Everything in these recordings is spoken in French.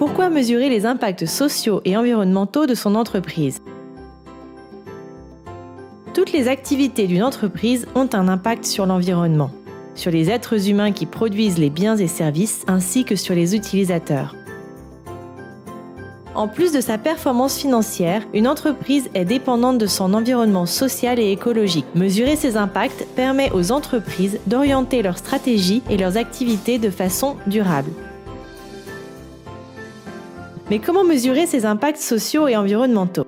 Pourquoi mesurer les impacts sociaux et environnementaux de son entreprise ? Toutes les activités d'une entreprise ont un impact sur l'environnement, sur les êtres humains qui produisent les biens et services, ainsi que sur les utilisateurs. En plus de sa performance financière, une entreprise est dépendante de son environnement social et écologique. Mesurer ces impacts permet aux entreprises d'orienter leurs stratégies et leurs activités de façon durable. Mais comment mesurer ces impacts sociaux et environnementaux ?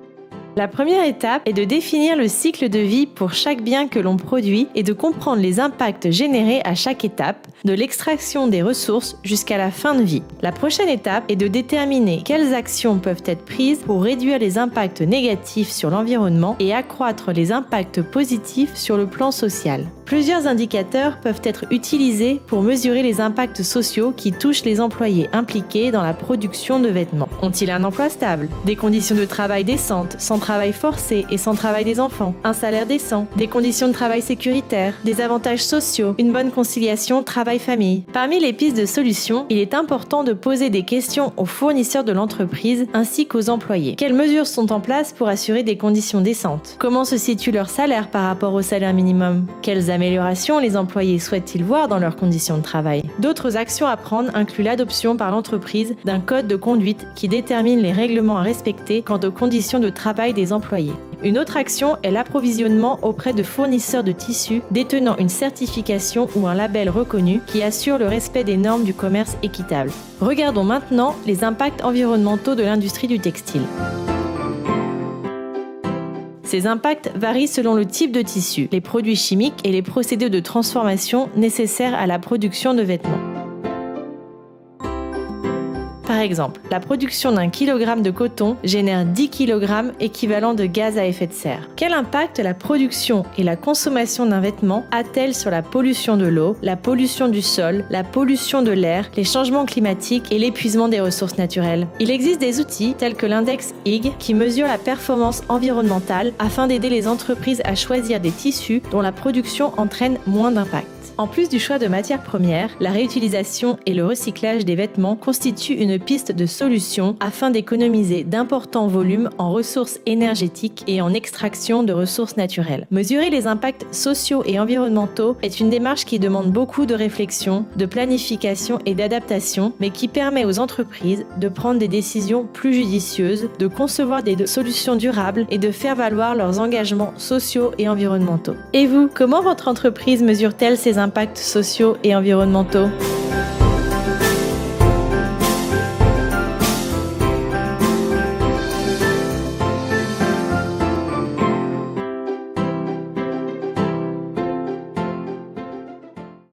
La première étape est de définir le cycle de vie pour chaque bien que l'on produit et de comprendre les impacts générés à chaque étape, de l'extraction des ressources jusqu'à la fin de vie. La prochaine étape est de déterminer quelles actions peuvent être prises pour réduire les impacts négatifs sur l'environnement et accroître les impacts positifs sur le plan social. Plusieurs indicateurs peuvent être utilisés pour mesurer les impacts sociaux qui touchent les employés impliqués dans la production de vêtements. Ont-ils un emploi stable, des conditions de travail décentes, sans travail forcé et sans travail des enfants, un salaire décent, des conditions de travail sécuritaires, des avantages sociaux, une bonne conciliation travail-famille. Parmi les pistes de solutions, il est important de poser des questions aux fournisseurs de l'entreprise ainsi qu'aux employés. Quelles mesures sont en place pour assurer des conditions décentes ? Comment se situe leur salaire par rapport au salaire minimum ? Quelles améliorations les employés souhaitent-ils voir dans leurs conditions de travail ? D'autres actions à prendre incluent l'adoption par l'entreprise d'un code de conduite qui détermine les règlements à respecter quant aux conditions de travail des employés. Une autre action est l'approvisionnement auprès de fournisseurs de tissus détenant une certification ou un label reconnu qui assure le respect des normes du commerce équitable. Regardons maintenant les impacts environnementaux de l'industrie du textile. Ces impacts varient selon le type de tissu, les produits chimiques et les procédés de transformation nécessaires à la production de vêtements. Par exemple, la production d'un kilogramme de coton génère 10 kg équivalent de gaz à effet de serre. Quel impact la production et la consommation d'un vêtement a-t-elle sur la pollution de l'eau, la pollution du sol, la pollution de l'air, les changements climatiques et l'épuisement des ressources naturelles ? Il existe des outils tels que l'index Higg qui mesure la performance environnementale afin d'aider les entreprises à choisir des tissus dont la production entraîne moins d'impact. En plus du choix de matières premières, la réutilisation et le recyclage des vêtements constituent une piste de solution afin d'économiser d'importants volumes en ressources énergétiques et en extraction de ressources naturelles. Mesurer les impacts sociaux et environnementaux est une démarche qui demande beaucoup de réflexion, de planification et d'adaptation, mais qui permet aux entreprises de prendre des décisions plus judicieuses, de concevoir des solutions durables et de faire valoir leurs engagements sociaux et environnementaux. Et vous, comment votre entreprise mesure-t-elle ses impacts sociaux et environnementaux ?